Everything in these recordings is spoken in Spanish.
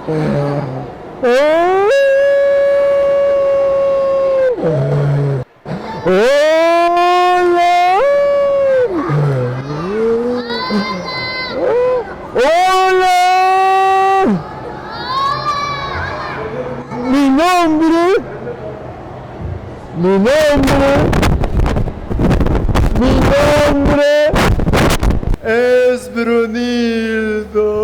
¡Hola! Mi nombre, mi nombre, mi nombre es Brunildo.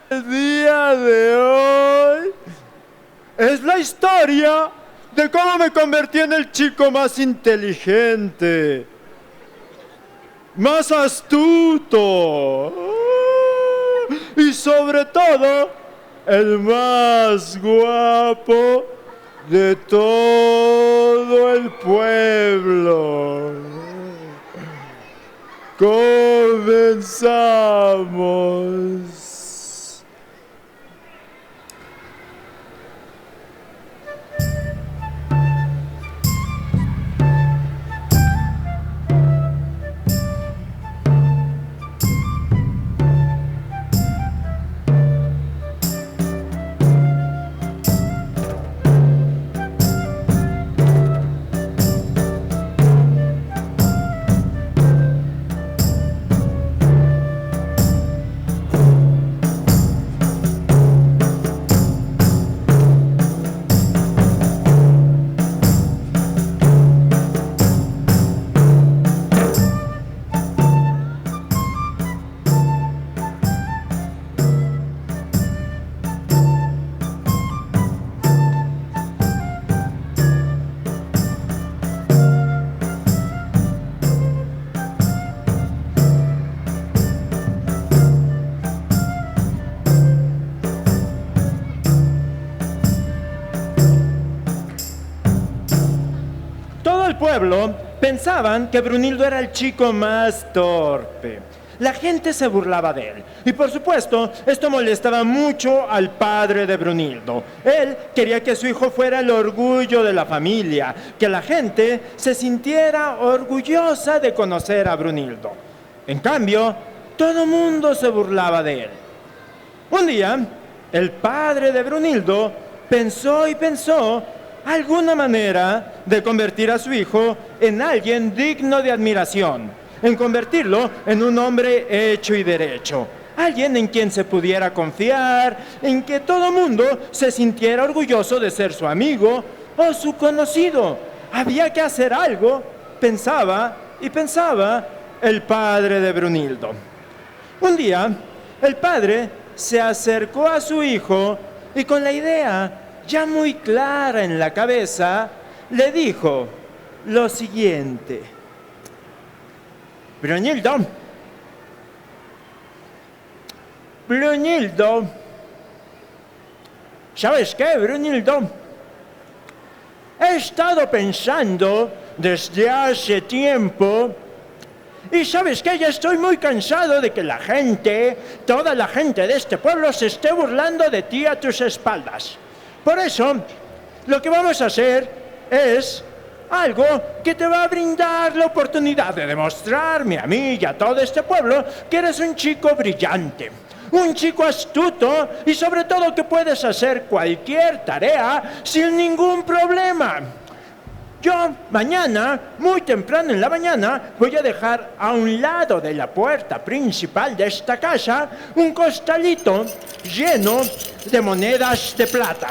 El día de hoy es la historia de cómo me convertí en el chico más inteligente, más astuto y sobre todo el más guapo de todo el pueblo. Comenzamos. Todo el pueblo pensaban que Brunildo era el chico más torpe. La gente se burlaba de él. Y por supuesto, esto molestaba mucho al padre de Brunildo. Él quería que su hijo fuera el orgullo de la familia, que la gente se sintiera orgullosa de conocer a Brunildo. En cambio, todo el mundo se burlaba de él. Un día, el padre de Brunildo pensó y pensó alguna manera de convertir a su hijo en alguien digno de admiración, en convertirlo en un hombre hecho y derecho, alguien en quien se pudiera confiar, en que todo mundo se sintiera orgulloso de ser su amigo o su conocido. Había que hacer algo, pensaba y pensaba el padre de Brunildo. Un día, el padre se acercó a su hijo y con la idea ya muy clara en la cabeza, le dijo lo siguiente: Brunildo, ¿sabes qué, Brunildo? He estado pensando desde hace tiempo y ¿sabes qué? Ya estoy muy cansado de que la gente, toda la gente de este pueblo se esté burlando de ti a tus espaldas. Por eso, lo que vamos a hacer es algo que te va a brindar la oportunidad de demostrarme a mí y a todo este pueblo que eres un chico brillante, un chico astuto y sobre todo que puedes hacer cualquier tarea sin ningún problema. Yo mañana, muy temprano en la mañana, voy a dejar a un lado de la puerta principal de esta casa un costalito lleno de monedas de plata.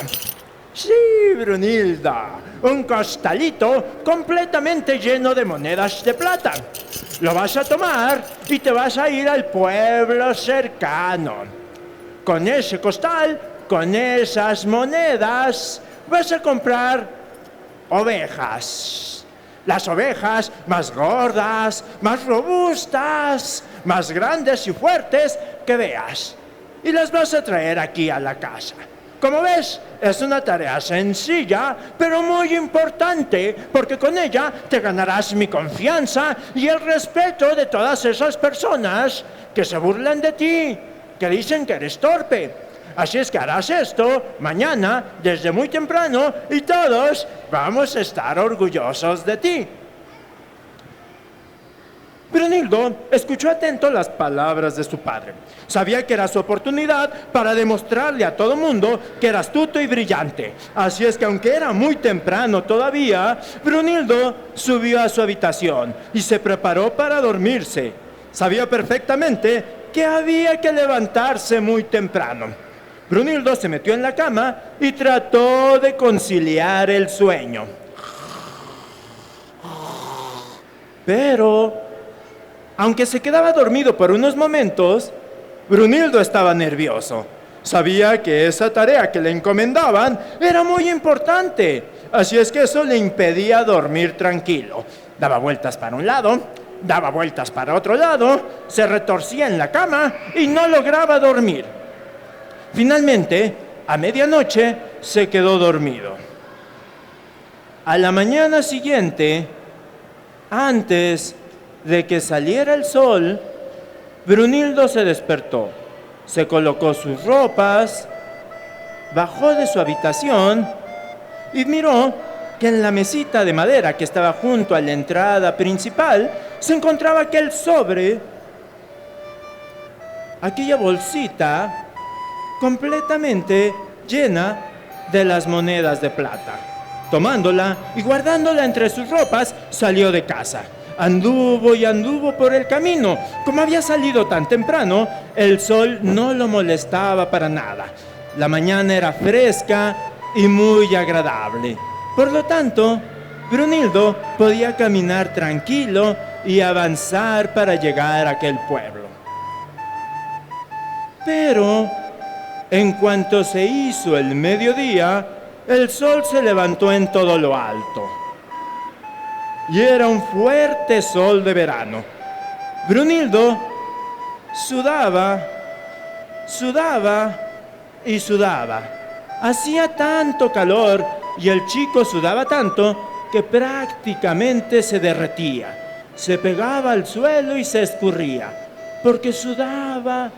Sí, Brunilda, un costalito completamente lleno de monedas de plata. Lo vas a tomar y te vas a ir al pueblo cercano. Con ese costal, con esas monedas, vas a comprar ovejas. Las ovejas más gordas, más robustas, más grandes y fuertes que veas. Y las vas a traer aquí a la casa. Como ves, es una tarea sencilla, pero muy importante, porque con ella te ganarás mi confianza y el respeto de todas esas personas que se burlan de ti, que dicen que eres torpe. Así es que harás esto mañana, desde muy temprano, y todos vamos a estar orgullosos de ti. Brunildo escuchó atento las palabras de su padre. Sabía que era su oportunidad para demostrarle a todo mundo que era astuto y brillante. Así es que aunque era muy temprano todavía, Brunildo subió a su habitación y se preparó para dormirse. Sabía perfectamente que había que levantarse muy temprano. Brunildo se metió en la cama y trató de conciliar el sueño. Pero, aunque se quedaba dormido por unos momentos, Brunildo estaba nervioso. Sabía que esa tarea que le encomendaban era muy importante, así es que eso le impedía dormir tranquilo. Daba vueltas para un lado, daba vueltas para otro lado, se retorcía en la cama y no lograba dormir. Finalmente, a medianoche, se quedó dormido. A la mañana siguiente, antes de que saliera el sol, Brunildo se despertó, se colocó sus ropas, bajó de su habitación y miró que en la mesita de madera que estaba junto a la entrada principal se encontraba aquel sobre, aquella bolsita completamente llena de las monedas de plata. Tomándola y guardándola entre sus ropas, salió de casa. Anduvo y anduvo por el camino. Como había salido tan temprano, el sol no lo molestaba para nada. La mañana era fresca y muy agradable. Por lo tanto, Brunildo podía caminar tranquilo y avanzar para llegar a aquel pueblo. Pero, en cuanto se hizo el mediodía, el sol se levantó en todo lo alto. Y era un fuerte sol de verano. Brunildo sudaba y sudaba. Hacía tanto calor y el chico sudaba tanto que prácticamente se derretía. Se pegaba al suelo y se escurría, porque sudaba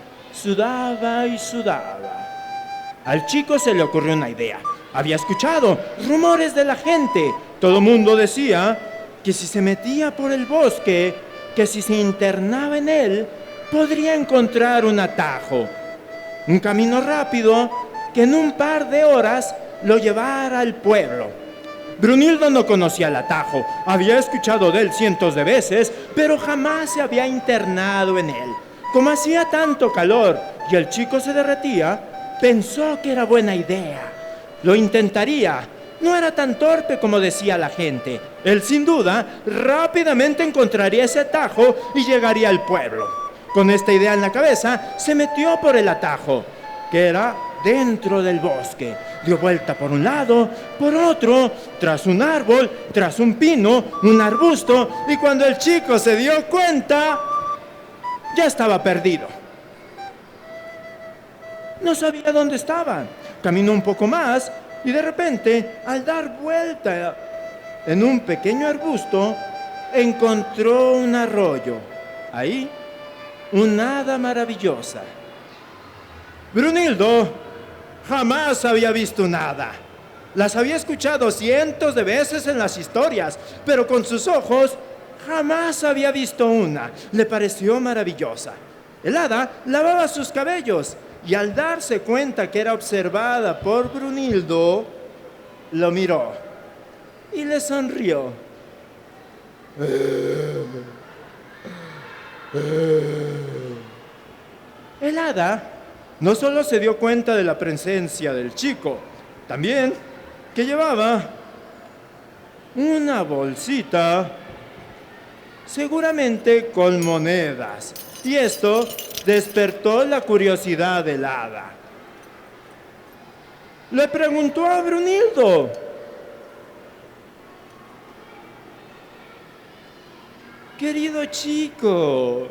y sudaba. Al chico se le ocurrió una idea. Había escuchado rumores de la gente. Todo mundo decía que si se metía por el bosque, que si se internaba en él, podría encontrar un atajo, un camino rápido que en un par de horas lo llevara al pueblo. Brunildo no conocía el atajo, había escuchado de él cientos de veces, pero jamás se había internado en él. Como hacía tanto calor y el chico se derretía, pensó que era buena idea. Lo intentaría. No era tan torpe como decía la gente. Él sin duda rápidamente encontraría ese atajo y llegaría al pueblo. Con esta idea en la cabeza, se metió por el atajo, que era dentro del bosque. Dio vuelta por un lado, por otro, tras un árbol, tras un pino, un arbusto, y cuando el chico se dio cuenta, ya estaba perdido. No sabía dónde estaba. Caminó un poco más y de repente, al dar vuelta en un pequeño arbusto, encontró un arroyo. Ahí, una hada maravillosa. Brunildo jamás había visto un hada. Las había escuchado cientos de veces en las historias, pero con sus ojos jamás había visto una. Le pareció maravillosa. El hada lavaba sus cabellos y al darse cuenta que era observada por Brunildo, lo miró y le sonrió. El hada no solo se dio cuenta de la presencia del chico, también que llevaba una bolsita, seguramente con monedas. Y esto despertó la curiosidad del hada. Le preguntó a Brunildo: querido chico,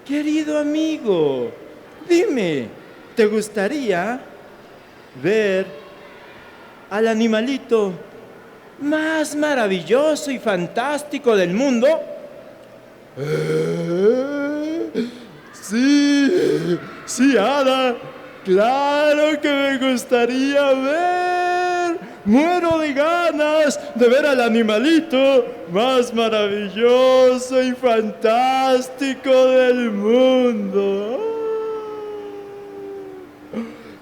querido amigo, dime, ¿te gustaría ver al animalito más maravilloso y fantástico del mundo? Sí, hada, claro que me gustaría ver Muero de ganas de ver al animalito más maravilloso y fantástico del mundo.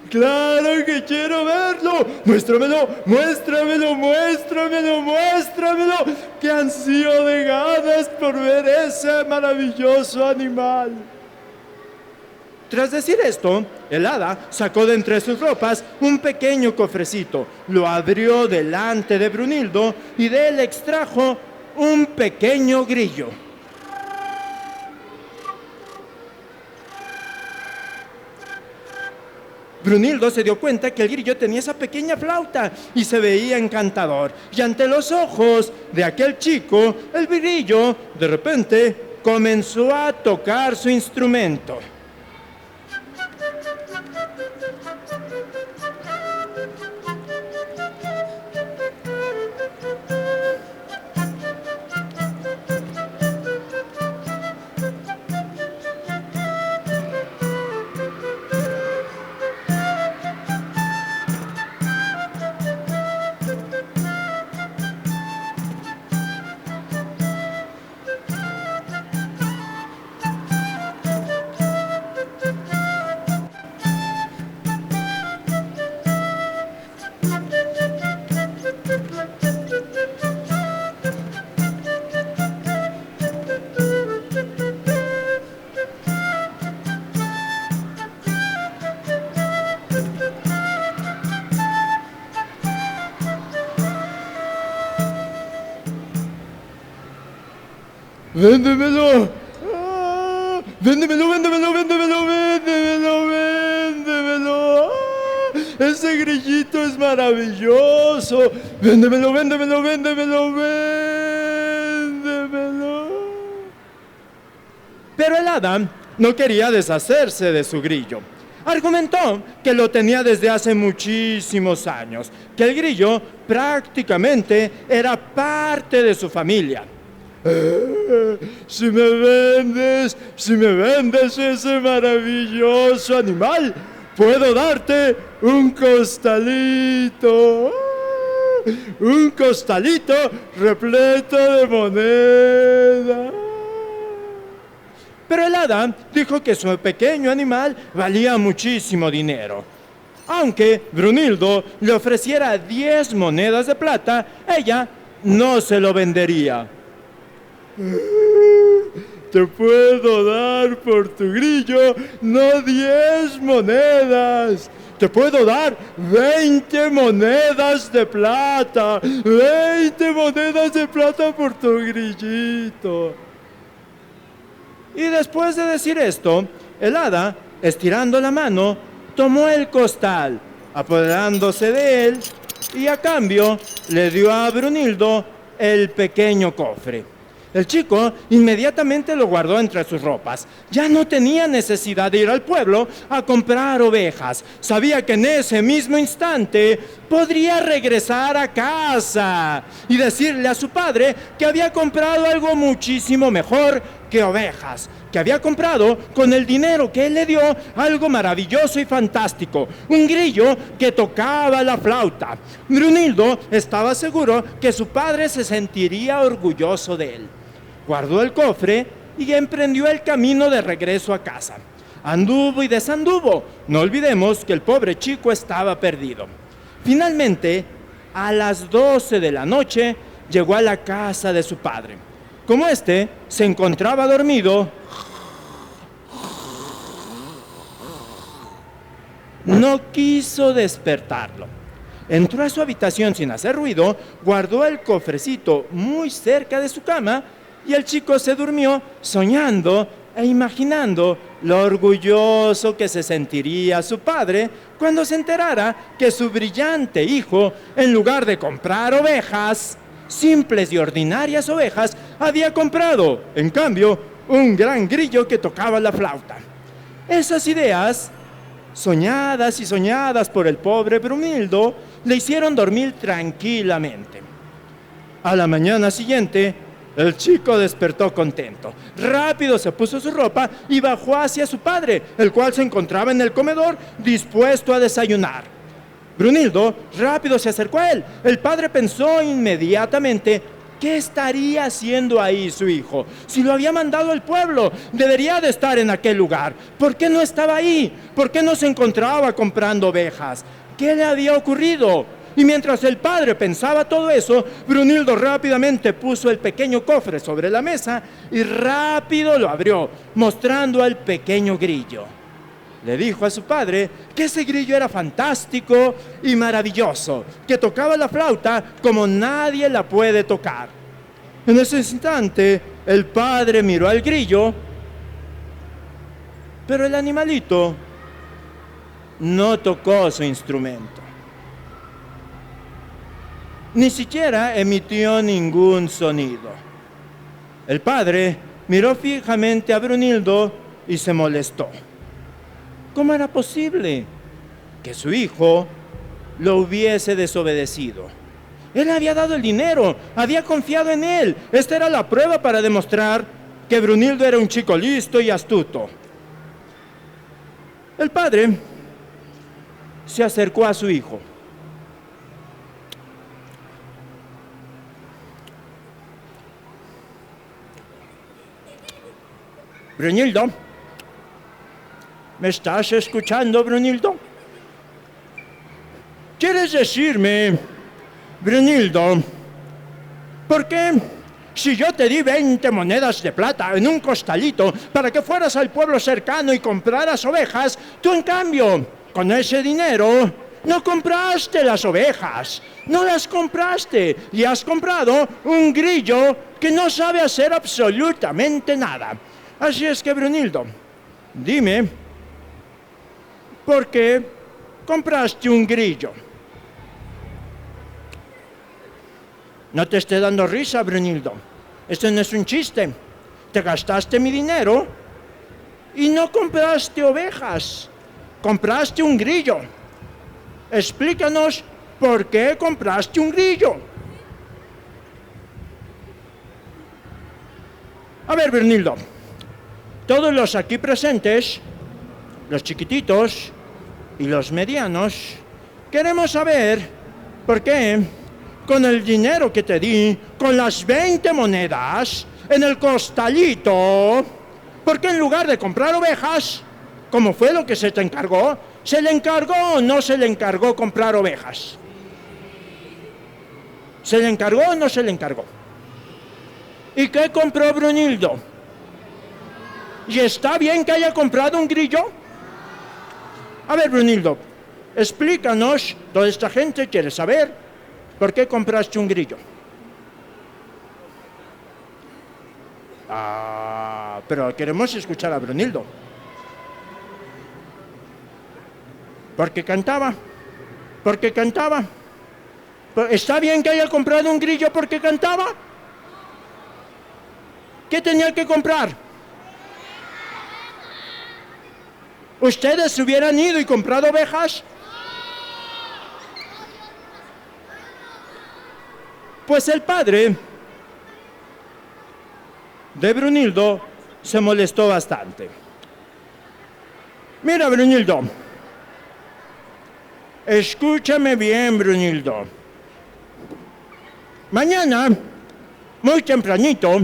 ¡Claro que quiero verlo! ¡Muéstramelo, muéstramelo, muéstramelo, muéstramelo! ¡Qué ansío de ganas por ver ese maravilloso animal! Tras decir esto, el hada sacó de entre sus ropas un pequeño cofrecito, lo abrió delante de Brunildo y de él extrajo un pequeño grillo. Brunildo se dio cuenta que el grillo tenía esa pequeña flauta y se veía encantador. Y ante los ojos de aquel chico, el grillo, de repente, comenzó a tocar su instrumento. ¡Véndemelo! ¡Ah! ¡Véndemelo, véndemelo, véndemelo, véndemelo, véndemelo! ¡Ah! ¡Ese grillito es maravilloso! ¡Véndemelo, véndemelo, véndemelo, véndemelo! Pero el hada no quería deshacerse de su grillo. Argumentó que lo tenía desde hace muchísimos años, que el grillo prácticamente era parte de su familia. Si me vendes ese maravilloso animal, puedo darte un costalito. Un costalito repleto de monedas. Pero el hada dijo que su pequeño animal valía muchísimo dinero. Aunque Brunildo le ofreciera 10 monedas de plata, ella no se lo vendería. Te puedo dar por tu grillo no 10 monedas. Te puedo dar 20 monedas de plata. 20 monedas de plata por tu grillito. Y después de decir esto, el hada, estirando la mano, tomó el costal, apoderándose de él, y a cambio le dio a Brunildo el pequeño cofre. El chico inmediatamente lo guardó entre sus ropas. Ya no tenía necesidad de ir al pueblo a comprar ovejas. Sabía que en ese mismo instante podría regresar a casa y decirle a su padre que había comprado algo muchísimo mejor que ovejas, que había comprado con el dinero que él le dio algo maravilloso y fantástico, un grillo que tocaba la flauta. Brunildo estaba seguro que su padre se sentiría orgulloso de él. Guardó el cofre y emprendió el camino de regreso a casa. Anduvo y desanduvo. No olvidemos que el pobre chico estaba perdido. Finalmente, a las 12 de la noche, llegó a la casa de su padre. Como éste se encontraba dormido, no quiso despertarlo. Entró a su habitación sin hacer ruido, guardó el cofrecito muy cerca de su cama y el chico se durmió soñando e imaginando lo orgulloso que se sentiría su padre cuando se enterara que su brillante hijo, en lugar de comprar ovejas, simples y ordinarias ovejas, había comprado, en cambio, un gran grillo que tocaba la flauta. Esas ideas, soñadas y soñadas por el pobre Brunildo, le hicieron dormir tranquilamente. A la mañana siguiente, el chico despertó contento. Rápido se puso su ropa y bajó hacia su padre, el cual se encontraba en el comedor dispuesto a desayunar. Brunildo rápido se acercó a él. El padre pensó inmediatamente: ¿qué estaría haciendo ahí su hijo? Si lo había mandado al pueblo, debería de estar en aquel lugar. ¿Por qué no estaba ahí? ¿Por qué no se encontraba comprando ovejas? ¿Qué le había ocurrido? Y mientras el padre pensaba todo eso, Brunildo rápidamente puso el pequeño cofre sobre la mesa y rápido lo abrió, mostrando al pequeño grillo. Le dijo a su padre que ese grillo era fantástico y maravilloso, que tocaba la flauta como nadie la puede tocar. En ese instante, el padre miró al grillo, pero el animalito no tocó su instrumento. Ni siquiera emitió ningún sonido. El padre miró fijamente a Brunildo y se molestó. ¿Cómo era posible que su hijo lo hubiese desobedecido? Él había dado el dinero, había confiado en él. Esta era la prueba para demostrar que Brunildo era un chico listo y astuto. El padre se acercó a su hijo. Brunildo, ¿me estás escuchando, Brunildo? ¿Quieres decirme, Brunildo, por qué si yo te di 20 monedas de plata en un costalito para que fueras al pueblo cercano y compraras ovejas, tú en cambio, con ese dinero, no compraste las ovejas, no las compraste y has comprado un grillo que no sabe hacer absolutamente nada? Así es que, Brunildo, dime, ¿por qué compraste un grillo? No te esté dando risa, Brunildo. Esto no es un chiste. Te gastaste mi dinero y no compraste ovejas. Compraste un grillo. Explícanos por qué compraste un grillo. A ver, Brunildo. Todos los aquí presentes, los chiquititos y los medianos, queremos saber por qué con el dinero que te di, con las 20 monedas en el costalito, por qué en lugar de comprar ovejas, como fue lo que se te encargó, ¿se le encargó o no se le encargó comprar ovejas? ¿Se le encargó o no se le encargó? ¿Y qué compró Brunildo? ¿Y está bien que haya comprado un grillo? A ver, Brunildo, explícanos, toda esta gente quiere saber por qué compraste un grillo. Pero queremos escuchar a Brunildo. Porque cantaba. ¿Está bien que haya comprado un grillo porque cantaba? ¿Qué tenía que comprar? ¿Ustedes hubieran ido y comprado ovejas? Pues el padre de Brunildo se molestó bastante. Mira, Brunildo, escúchame bien, Brunildo. Mañana, muy tempranito,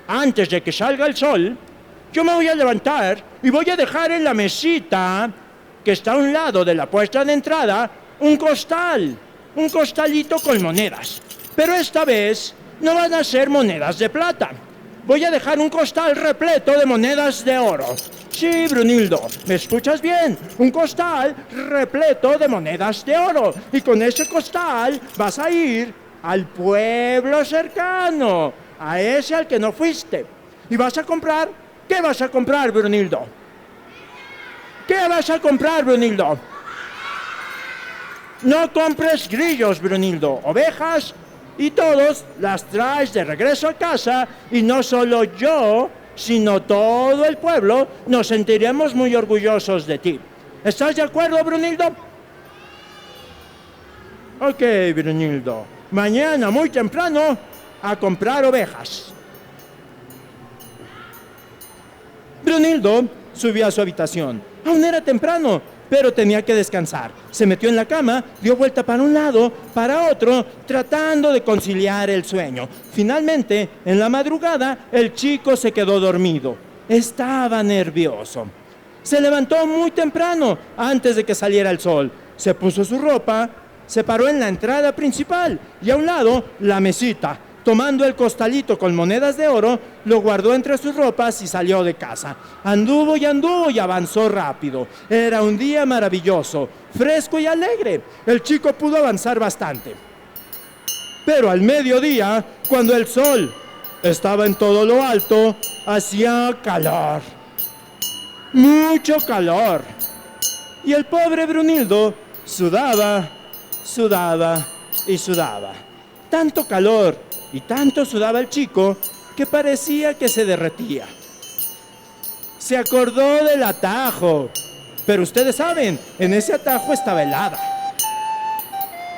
antes de que salga el sol, yo me voy a levantar y voy a dejar en la mesita que está a un lado de la puerta de entrada un costalito con monedas. Pero esta vez no van a ser monedas de plata. Voy a dejar un costal repleto de monedas de oro. Sí, Brunildo, ¿me escuchas bien? Un costal repleto de monedas de oro. Y con ese costal vas a ir al pueblo cercano, a ese al que no fuiste. Y vas a comprar. ¿Qué vas a comprar, Brunildo? ¿Qué vas a comprar, Brunildo? No compres grillos, Brunildo. Ovejas y todos las traes de regreso a casa y no solo yo, sino todo el pueblo nos sentiremos muy orgullosos de ti. ¿Estás de acuerdo, Brunildo? Ok, Brunildo. Mañana muy temprano a comprar ovejas. Brunildo subió a su habitación. Aún era temprano. pero tenía que descansar. Se metió en la cama, dio vuelta para un lado, para otro, tratando de conciliar el sueño. Finalmente, en la madrugada, el chico se quedó dormido. Estaba nervioso. Se levantó muy temprano, antes de que saliera el sol. Se puso su ropa, se paró en la entrada principal y a un lado la mesita. Tomando el costalito con monedas de oro, lo guardó entre sus ropas y salió de casa. Anduvo y avanzó rápido. Era un día maravilloso, fresco y alegre. El chico pudo avanzar bastante. Pero al mediodía, cuando el sol estaba en todo lo alto, hacía calor. Mucho calor. Y el pobre Brunildo sudaba y sudaba. Tanto calor y tanto sudaba el chico que parecía que se derretía. Se acordó del atajo, pero ustedes saben, en ese atajo estaba el hada.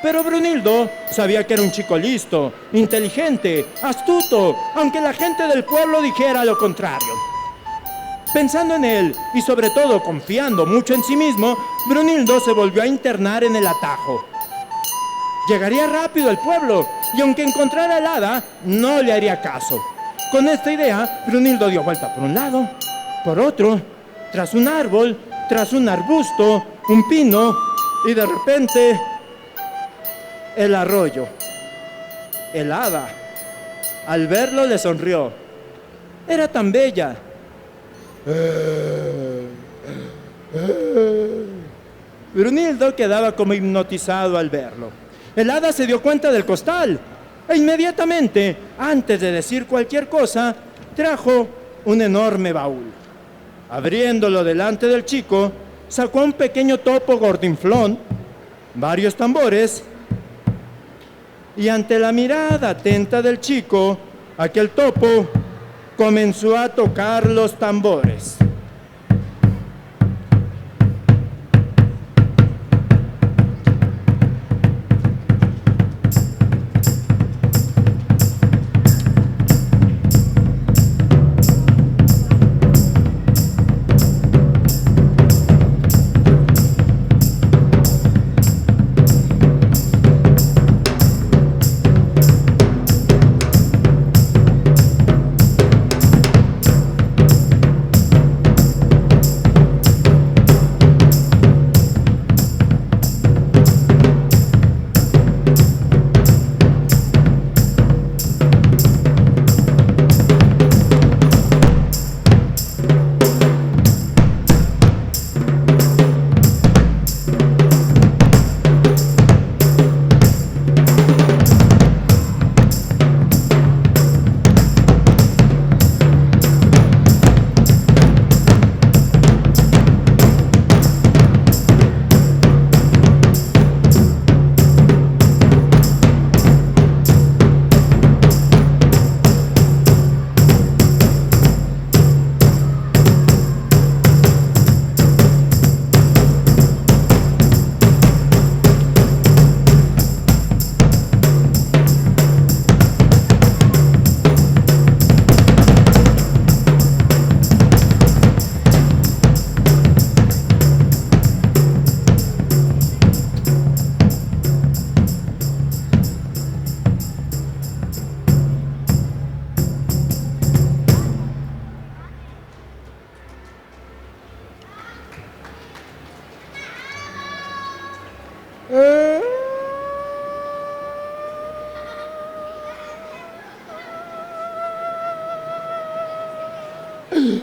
Pero Brunildo sabía que era un chico listo, inteligente, astuto, aunque la gente del pueblo dijera lo contrario. Pensando en él y sobre todo confiando mucho en sí mismo, Brunildo se volvió a internar en el atajo. Llegaría rápido al pueblo y aunque encontrara el hada, no le haría caso. Con esta idea, Brunildo dio vuelta por un lado, por otro, tras un árbol, tras un arbusto, un pino y de repente el arroyo. El hada, al verlo, le sonrió. Era tan bella. Brunildo quedaba como hipnotizado al verlo. El hada se dio cuenta del costal e inmediatamente, antes de decir cualquier cosa, trajo un enorme baúl. Abriéndolo delante del chico, sacó un pequeño topo gordinflón, varios tambores, y ante la mirada atenta del chico, aquel topo comenzó a tocar los tambores.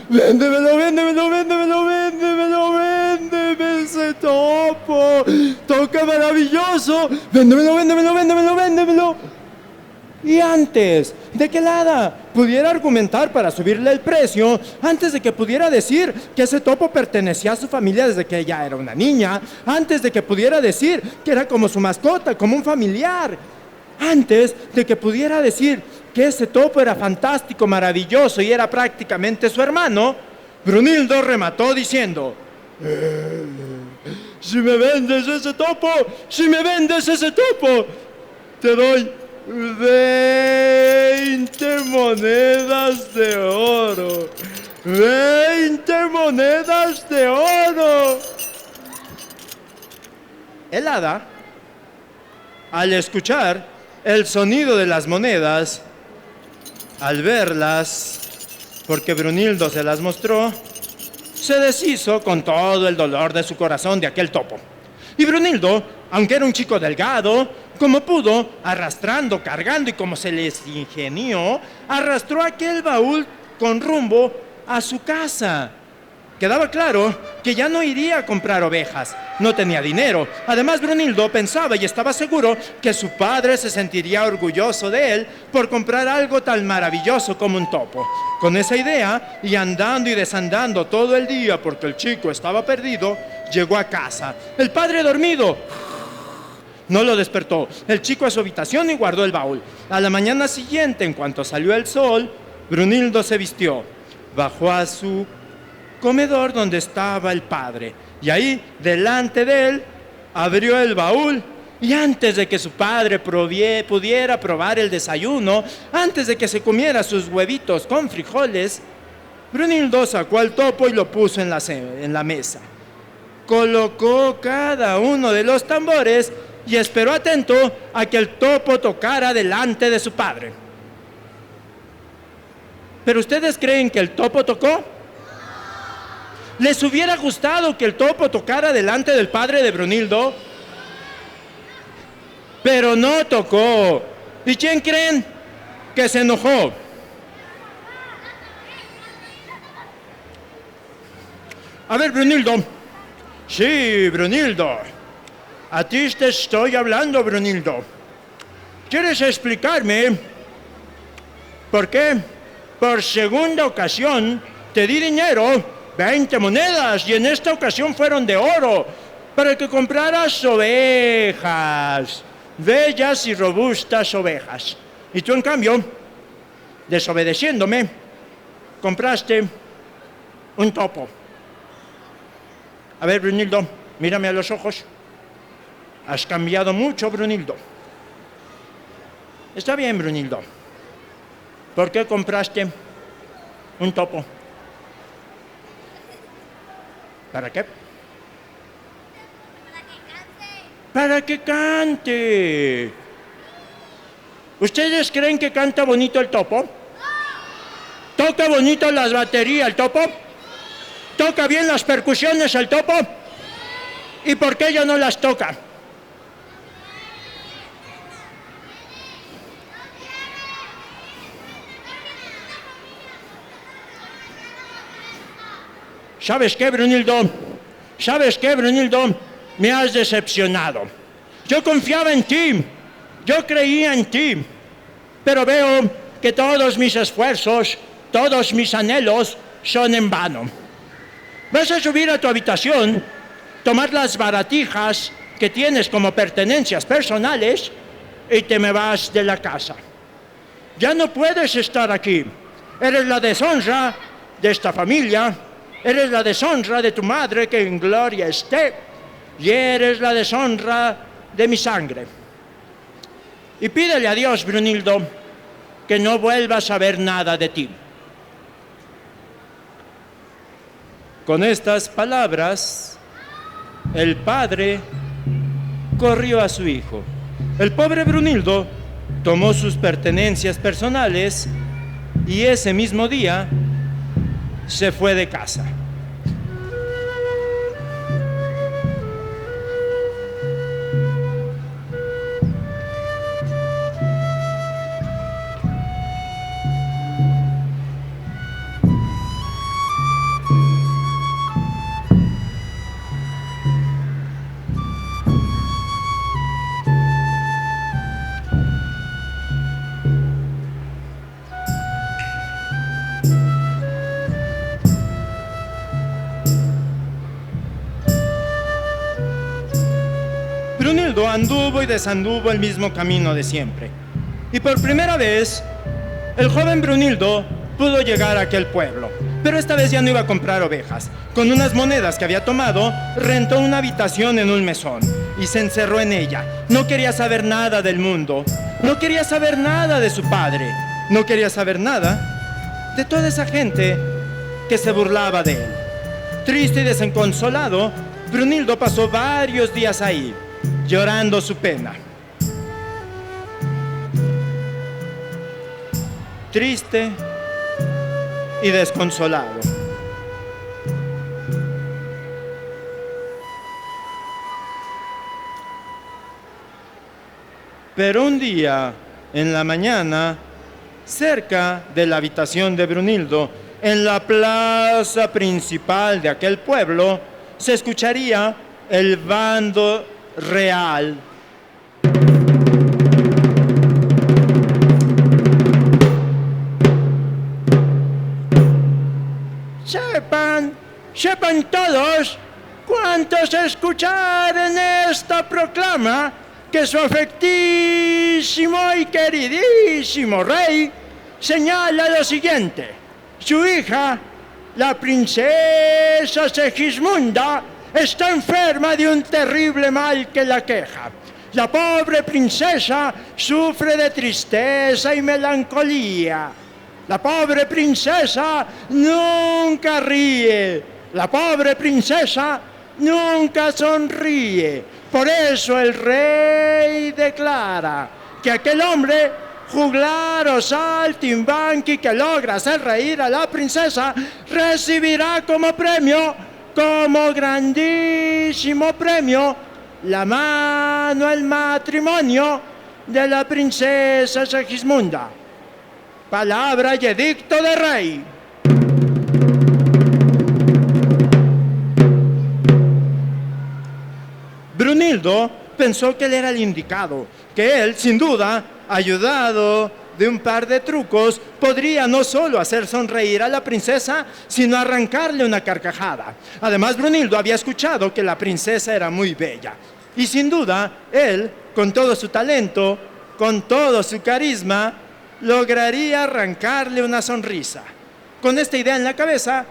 Véndemelo, véndemelo, véndemelo, véndemelo, véndeme ese topo. Toca maravilloso. Véndemelo, véndemelo, véndemelo, véndemelo. Y antes de que el hada pudiera argumentar para subirle el precio, antes de que pudiera decir que ese topo pertenecía a su familia desde que ella era una niña, antes de que pudiera decir que era como su mascota, como un familiar, antes de que pudiera decir que ese topo era fantástico, maravilloso y era prácticamente su hermano, Brunildo remató diciendo: si me vendes ese topo, si me vendes ese topo, te doy 20 monedas de oro. 20 monedas de oro. El hada, al escuchar el sonido de las monedas, al verlas, porque Brunildo se las mostró, se deshizo con todo el dolor de su corazón de aquel topo. Y Brunildo, aunque era un chico delgado, como pudo, arrastrando, cargando y como se les ingenió, arrastró aquel baúl con rumbo a su casa. Quedaba claro que ya no iría a comprar ovejas, no tenía dinero. Además, Brunildo pensaba y estaba seguro que su padre se sentiría orgulloso de él por comprar algo tan maravilloso como un topo. Con esa idea, y andando y desandando todo el día porque el chico estaba perdido, llegó a casa. El padre dormido no lo despertó. El chico a su habitación y guardó el baúl. A la mañana siguiente, en cuanto salió el sol, Brunildo se vistió, bajó a su comedor donde estaba el padre, y ahí, delante de él, abrió el baúl, y antes de que su padre pudiera probar el desayuno, antes de que se comiera sus huevitos con frijoles, Brunildo sacó al topo y lo puso en la mesa. Colocó cada uno de los tambores y esperó atento a que el topo tocara delante de su padre. ¿Pero ustedes creen que el topo tocó? ¿Les hubiera gustado que el topo tocara delante del padre de Brunildo? Pero no tocó. ¿Y quién creen que se enojó? A ver, Brunildo. Sí, Brunildo. A ti te estoy hablando, Brunildo. ¿Quieres explicarme por qué por segunda ocasión te di dinero, 20 monedas, y en esta ocasión fueron de oro, para que compraras ovejas, bellas y robustas ovejas? Y tú, en cambio, desobedeciéndome, compraste un topo. A ver, Brunildo, mírame a los ojos. Has cambiado mucho, Brunildo. Está bien, Brunildo. ¿Por qué compraste un topo? ¿Para qué? Para que cante. ¿Ustedes creen que canta bonito el topo? ¿Toca bonito las baterías el topo? ¿Toca bien las percusiones el topo? ¿Y por qué ella no las toca? ¿Sabes qué, Brunildo? ¿Sabes qué, Brunildo? Me has decepcionado. Yo confiaba en ti, yo creía en ti, pero veo que todos mis esfuerzos, todos mis anhelos son en vano. Vas a subir a tu habitación, tomar las baratijas que tienes como pertenencias personales y te me vas de la casa. Ya no puedes estar aquí. Eres la deshonra de esta familia. Eres la deshonra de tu madre, que en gloria esté, y eres la deshonra de mi sangre. Y pídele a Dios, Brunildo, que no vuelva a saber nada de ti. Con estas palabras, el padre corrió a su hijo. El pobre Brunildo tomó sus pertenencias personales y ese mismo día se fue de casa. Brunildo anduvo y desanduvo el mismo camino de siempre. Y por primera vez, el joven Brunildo pudo llegar a aquel pueblo. Pero esta vez ya no iba a comprar ovejas. Con unas monedas que había tomado, rentó una habitación en un mesón y se encerró en ella. No quería saber nada del mundo. No quería saber nada de su padre. No quería saber nada de toda esa gente que se burlaba de él. Triste y desconsolado, Brunildo pasó varios días ahí. llorando su pena. Triste y desconsolado. Pero un día, en la mañana, cerca de la habitación de Brunildo, en la plaza principal de aquel pueblo, se escucharía el bando real. Sepan todos cuantos escucharen esta proclama que su afectísimo y queridísimo rey señala lo siguiente: su hija, la princesa Segismunda, está enferma de un terrible mal que la queja. La pobre princesa sufre de tristeza y melancolía. La pobre princesa nunca ríe. La pobre princesa nunca sonríe. Por eso el rey declara que aquel hombre, juglar o saltimbanqui, que logra hacer reír a la princesa, recibirá como premio, como grandísimo premio, la mano al matrimonio de la princesa Segismunda. Palabra y edicto de rey. Brunildo pensó que él era el indicado, que él, sin duda, ayudado de un par de trucos, podría no solo hacer sonreír a la princesa, sino arrancarle una carcajada. Además, Brunildo había escuchado que la princesa era muy bella. Y sin duda, él, con todo su talento, con todo su carisma, lograría arrancarle una sonrisa. Con esta idea en la cabeza,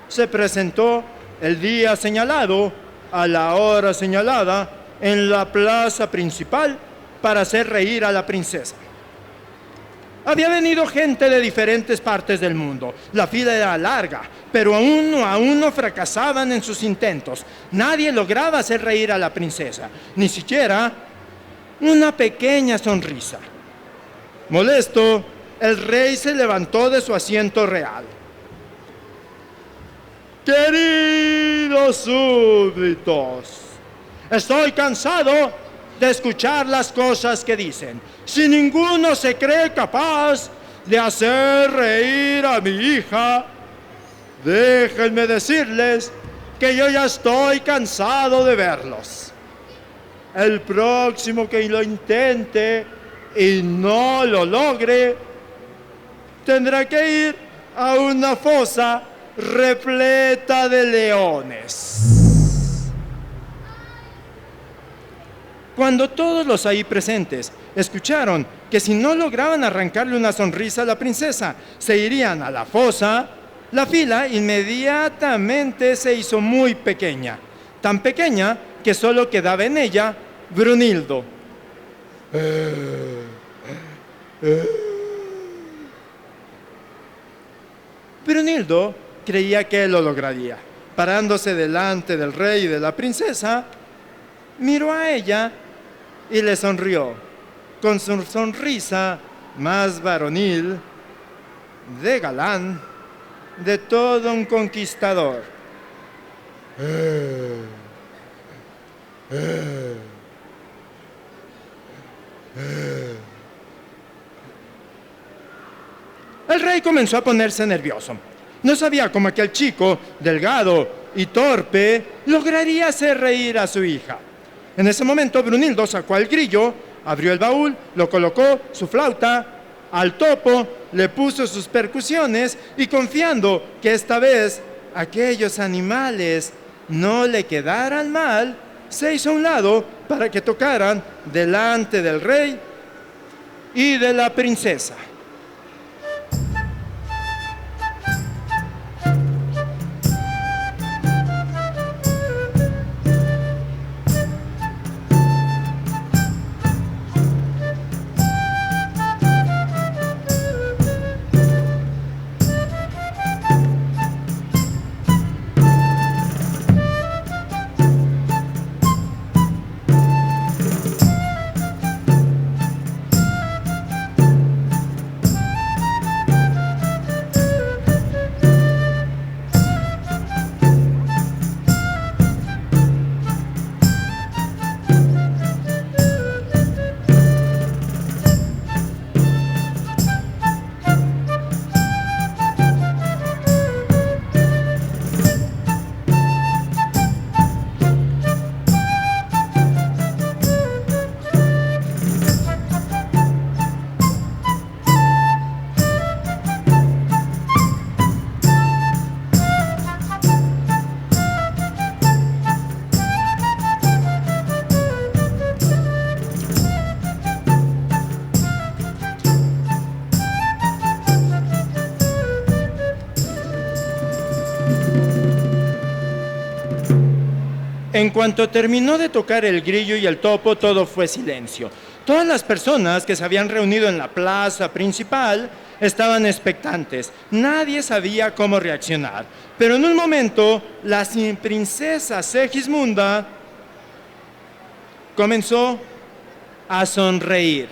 se presentó el día señalado, a la hora señalada, en la plaza principal para hacer reír a la princesa. Había venido gente de diferentes partes del mundo. La fila era larga, pero uno a uno fracasaban en sus intentos. Nadie lograba hacer reír a la princesa, ni siquiera una pequeña sonrisa. Molesto, el rey se levantó de su asiento real. Queridos súbditos, estoy cansado de escuchar las cosas que dicen. Si ninguno se cree capaz de hacer reír a mi hija, déjenme decirles que yo ya estoy cansado de verlos. El próximo que lo intente y no lo logre, tendrá que ir a una fosa repleta de leones. Cuando todos los ahí presentes escucharon que si no lograban arrancarle una sonrisa a la princesa, se irían a la fosa, la fila inmediatamente se hizo muy pequeña, tan pequeña que solo quedaba en ella Brunildo. Brunildo creía que él lo lograría. Parándose delante del rey y de la princesa, miró a ella y le sonrió, con su sonrisa más varonil, de galán, de todo un conquistador. El rey comenzó a ponerse nervioso. No sabía cómo aquel chico, delgado y torpe, lograría hacer reír a su hija. En ese momento, Brunildo sacó al grillo, abrió el baúl, lo colocó, su flauta, al topo, le puso sus percusiones y, confiando que esta vez aquellos animales no le quedaran mal, se hizo a un lado para que tocaran delante del rey y de la princesa. En cuanto terminó de tocar el grillo y el topo, todo fue silencio. Todas las personas que se habían reunido en la plaza principal estaban expectantes. Nadie sabía cómo reaccionar. Pero en un momento, la princesa Segismunda comenzó a sonreír.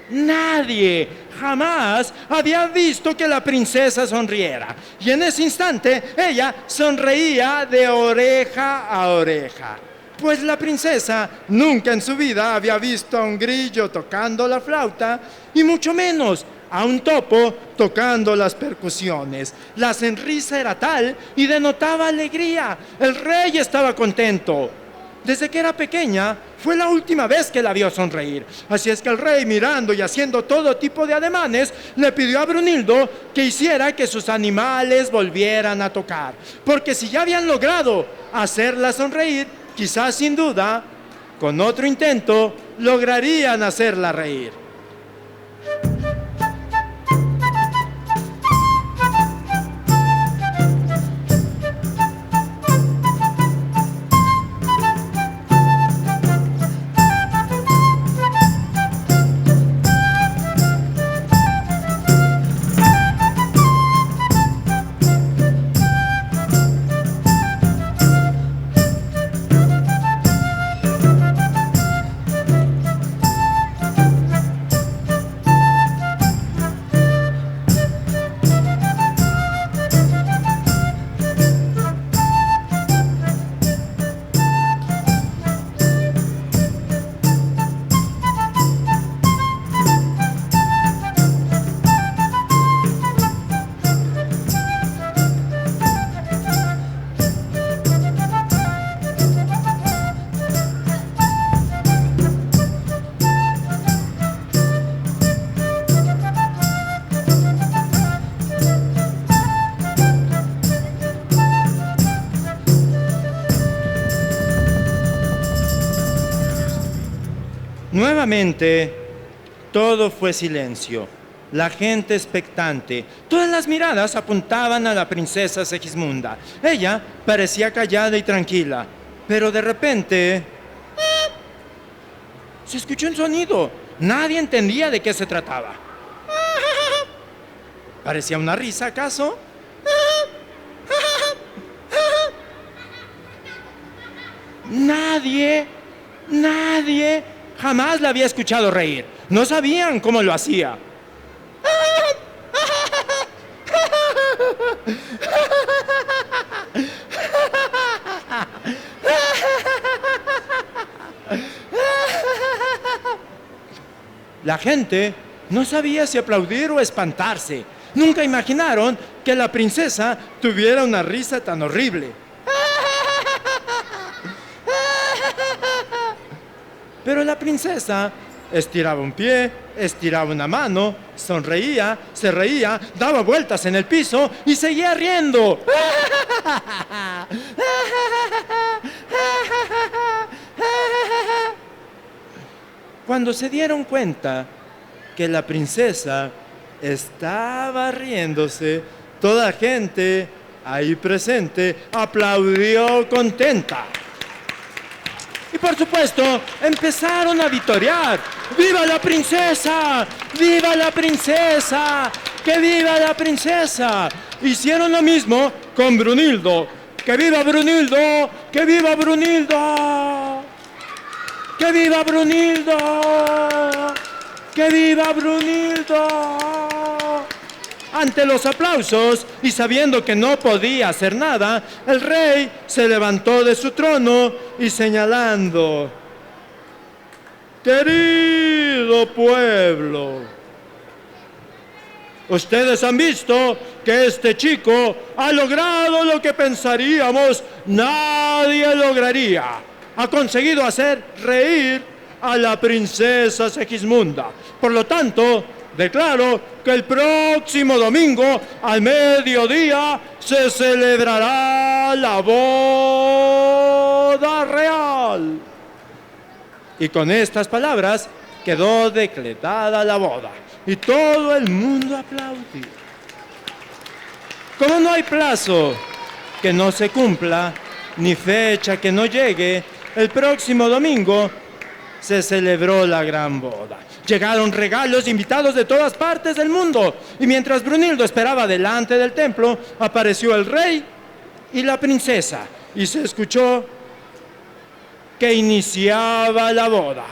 Nadie jamás había visto que la princesa sonriera. Y en ese instante, ella sonreía de oreja a oreja. Pues la princesa nunca en su vida había visto a un grillo tocando la flauta y mucho menos a un topo tocando las percusiones. La sonrisa era tal y denotaba alegría. El rey estaba contento. Desde que era pequeña, fue la última vez que la vio sonreír. Así es que el rey, mirando y haciendo todo tipo de ademanes, le pidió a Brunildo que hiciera que sus animales volvieran a tocar. Porque si ya habían logrado hacerla sonreír, quizás sin duda, con otro intento, lograrían hacerla reír. Nuevamente, todo fue silencio. La gente expectante. Todas las miradas apuntaban a la princesa Segismunda. Ella parecía callada y tranquila, pero de repente se escuchó un sonido. Nadie entendía de qué se trataba. ¿Parecía una risa, acaso? Nadie jamás la había escuchado reír. No sabían cómo lo hacía. La gente no sabía si aplaudir o espantarse. Nunca imaginaron que la princesa tuviera una risa tan horrible. Pero la princesa estiraba un pie, estiraba una mano, sonreía, se reía, daba vueltas en el piso y seguía riendo. Cuando se dieron cuenta que la princesa estaba riéndose, toda la gente ahí presente aplaudió contenta. Y por supuesto, empezaron a vitorear. ¡Viva la princesa! ¡Viva la princesa! ¡Que viva la princesa! Hicieron lo mismo con Brunildo. ¡Que viva Brunildo! ¡Que viva Brunildo! ¡Que viva Brunildo! ¡Que viva Brunildo! Ante los aplausos y sabiendo que no podía hacer nada, el rey se levantó de su trono y señalando: querido pueblo, ustedes han visto que este chico ha logrado lo que pensaríamos nadie lograría. Ha conseguido hacer reír a la princesa Segismunda. Por lo tanto, declaro que el próximo domingo al mediodía se celebrará la boda real. Y con estas palabras quedó decretada la boda y todo el mundo aplaudió. Como no hay plazo que no se cumpla, ni fecha que no llegue, el próximo domingo se celebró la gran boda. Llegaron regalos, invitados de todas partes del mundo. Y mientras Brunildo esperaba delante del templo, apareció el rey y la princesa. Y se escuchó que iniciaba la boda.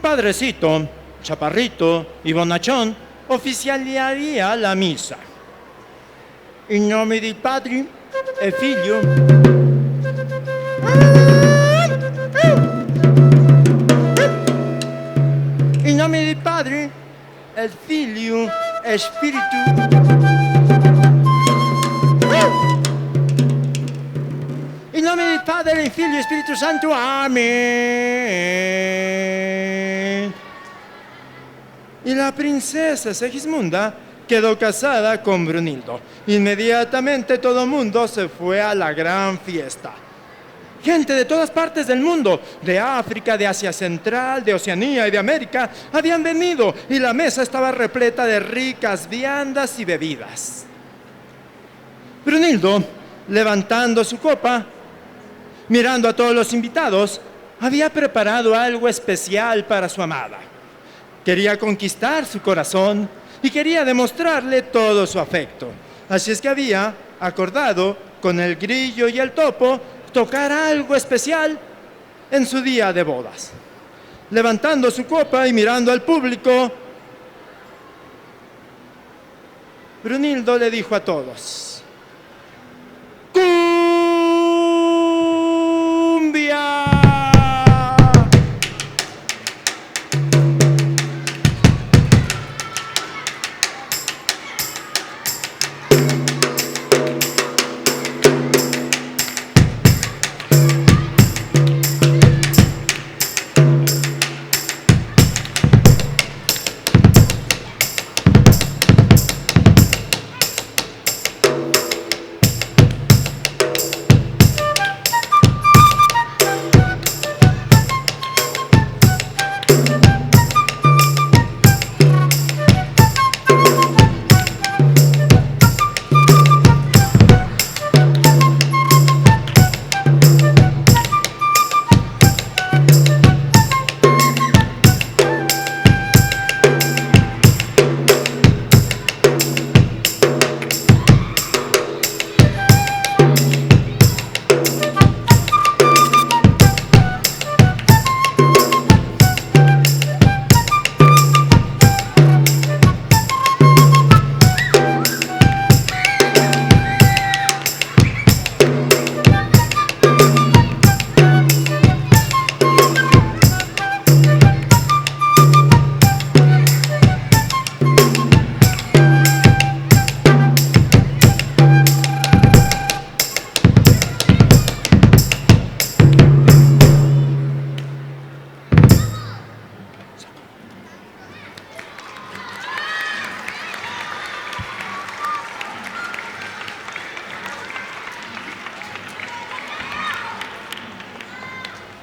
Padrecito, chaparrito y bonachón oficialiaría la misa. In nome del Padre e Figlio in nome del Padre e Figlio e Spirito in nome del Padre, del Figlio e Spirito Santo. Amén. Y la princesa Segismunda quedó casada con Brunildo. Inmediatamente todo el mundo se fue a la gran fiesta. Gente de todas partes del mundo, de África, de Asia Central, de Oceanía y de América, habían venido y la mesa estaba repleta de ricas viandas y bebidas. Brunildo, levantando su copa, mirando a todos los invitados, había preparado algo especial para su amada. Quería conquistar su corazón y quería demostrarle todo su afecto. Así es que había acordado con el grillo y el topo tocar algo especial en su día de bodas. Levantando su copa y mirando al público, Brunildo le dijo a todos: ¡Cumbia!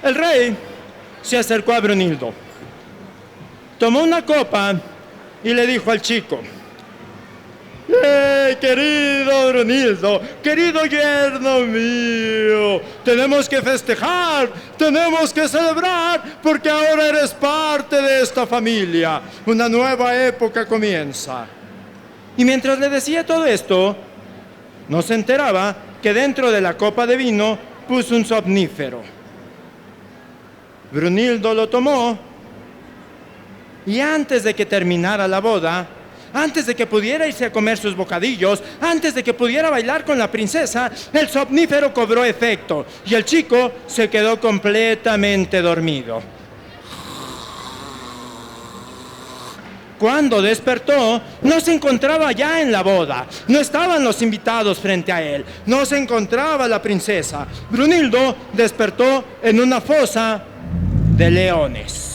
El rey se acercó a Brunildo, tomó una copa y le dijo al chico: querido Brunildo, querido yerno mío, tenemos que festejar, tenemos que celebrar, porque ahora eres parte de esta familia. Una nueva época comienza. Y mientras le decía todo esto, no se enteraba que dentro de la copa de vino puso un somnífero. Brunildo lo tomó y antes de que terminara la boda, antes de que pudiera irse a comer sus bocadillos, antes de que pudiera bailar con la princesa, el somnífero cobró efecto y el chico se quedó completamente dormido. Cuando despertó, no se encontraba ya en la boda, no estaban los invitados frente a él, no se encontraba la princesa. Brunildo despertó en una fosa de leones.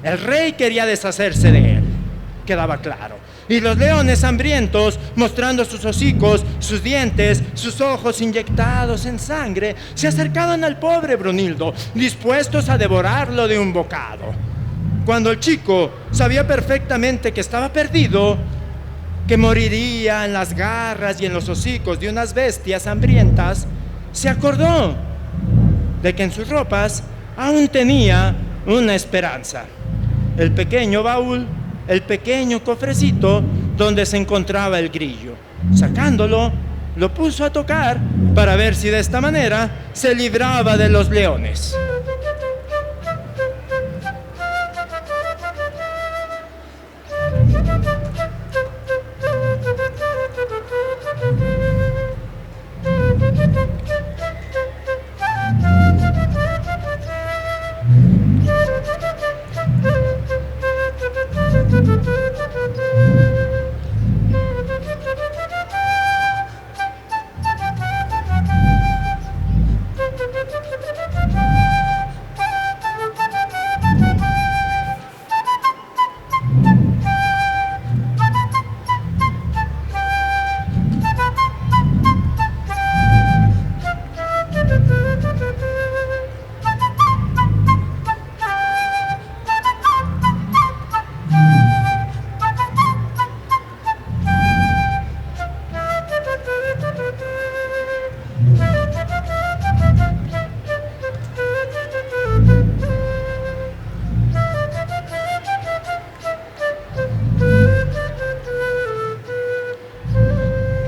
El rey quería deshacerse de él, quedaba claro. Y los leones hambrientos, mostrando sus hocicos, sus dientes, sus ojos inyectados en sangre, se acercaban al pobre Brunildo, dispuestos a devorarlo de un bocado. Cuando el chico sabía perfectamente que estaba perdido, que moriría en las garras y en los hocicos de unas bestias hambrientas, se acordó de que en sus ropas aún tenía una esperanza. El pequeño baúl, el pequeño cofrecito donde se encontraba el grillo. Sacándolo, lo puso a tocar para ver si de esta manera se libraba de los leones.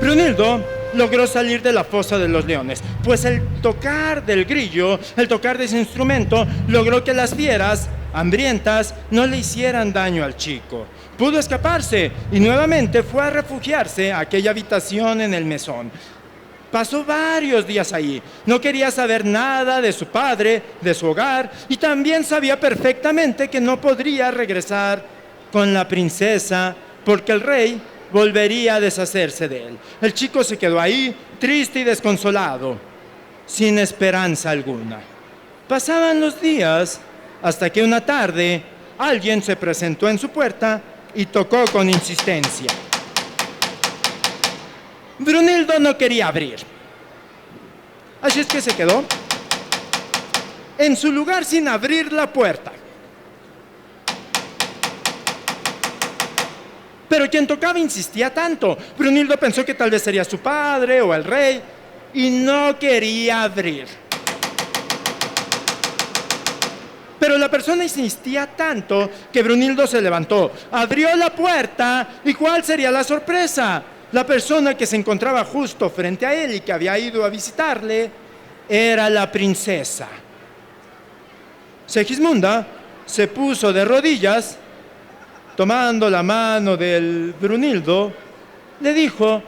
Brunildo logró salir de la fosa de los leones, pues el tocar del grillo, el tocar de ese instrumento, logró que las fieras hambrientas no le hicieran daño al chico. Pudo escaparse y nuevamente fue a refugiarse a aquella habitación en el mesón. Pasó varios días ahí, no quería saber nada de su padre, de su hogar, y también sabía perfectamente que no podría regresar con la princesa porque el rey volvería a deshacerse de él. El chico se quedó ahí, triste y desconsolado, sin esperanza alguna. Pasaban los días hasta que una tarde alguien se presentó en su puerta y tocó con insistencia. Brunildo no quería abrir, así es que se quedó en su lugar sin abrir la puerta. Pero quien tocaba insistía tanto. Brunildo pensó que tal vez sería su padre o el rey y no quería abrir. Pero la persona insistía tanto que Brunildo se levantó, abrió la puerta y ¿cuál sería la sorpresa? La persona que se encontraba justo frente a él y que había ido a visitarle era la princesa. Segismunda se puso de rodillas, tomando la mano del Brunildo, le dijo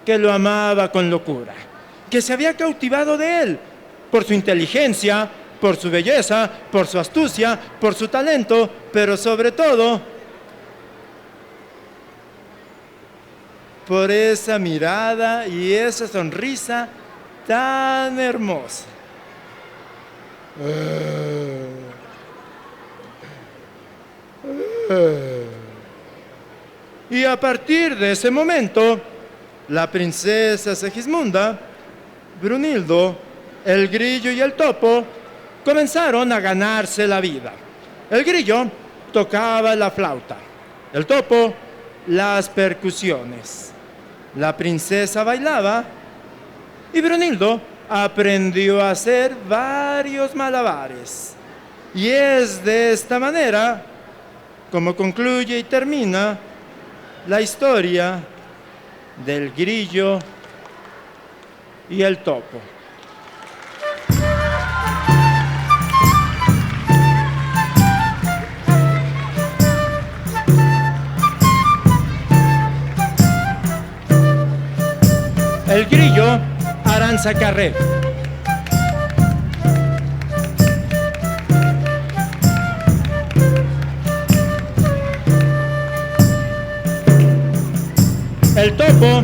que lo amaba con locura, que se había cautivado de él por su inteligencia, por su belleza, por su astucia, por su talento, pero sobre todo por esa mirada y esa sonrisa tan hermosa. Y a partir de ese momento, la princesa Segismunda, Brunildo, el grillo y el topo comenzaron a ganarse la vida. El grillo tocaba la flauta, el topo las percusiones, la princesa bailaba y Brunildo aprendió a hacer varios malabares. Y es de esta manera como concluye y termina la historia del grillo y el topo. El Grillo, Aranza Carré. El Topo,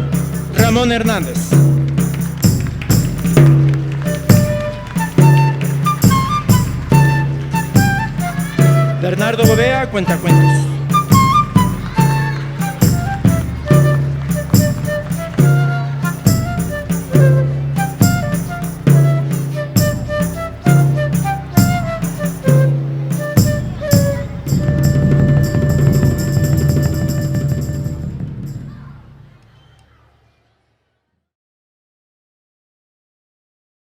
Ramón Hernández. Bernardo Gobea, Cuentacuentos.